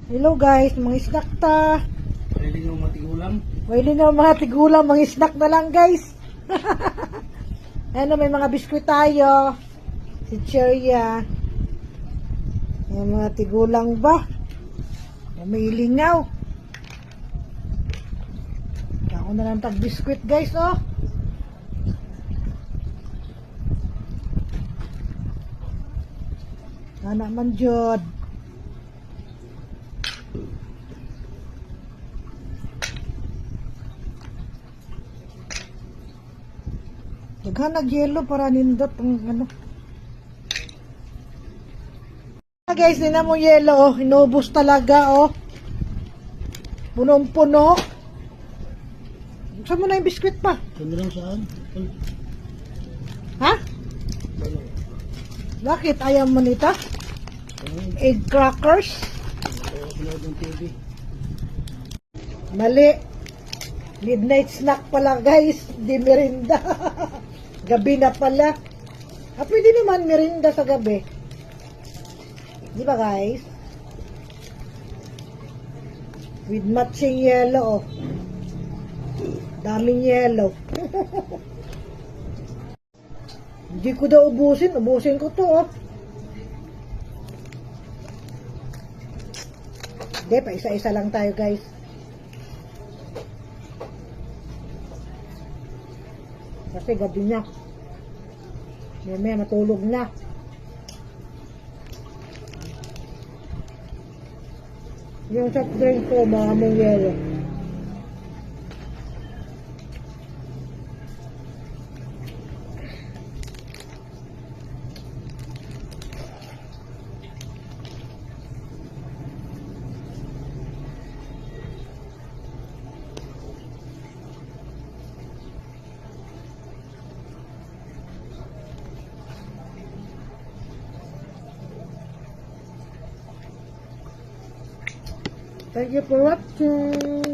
Hello guys, mga snack ta. Pwede nyo matigulang. Pwede na mga tigulang, mga snack na lang guys. Ano, may mga biskwit tayo. Si Cheria. May mga tigulang ba? May lingaw. Ako na lang tag-biskwit guys, oh. Anak man jud. Naghanag yelo para nindot ang ano. Guys, din mo yelo, oh. Inubos talaga, oh. Punong-puno. Saan mo na yung biskwit pa? Saan lang saan? Ha? Bakit? Ayaw mo nito? Egg crackers? TV. Mali. Midnight snack pala guys. Di merinda. Gabi na pala. Pwede naman merinda sa gabi. Di ba guys? With matching yellow. Oh. Daming yellow. Hindi ko daw ubusin. Ubusin ko to, oh. Hindi, pa isa-isa lang tayo, guys. Kasi gabi na. May matulog na. Yung soft drink ko, mga mong yelo. Thank you for watching.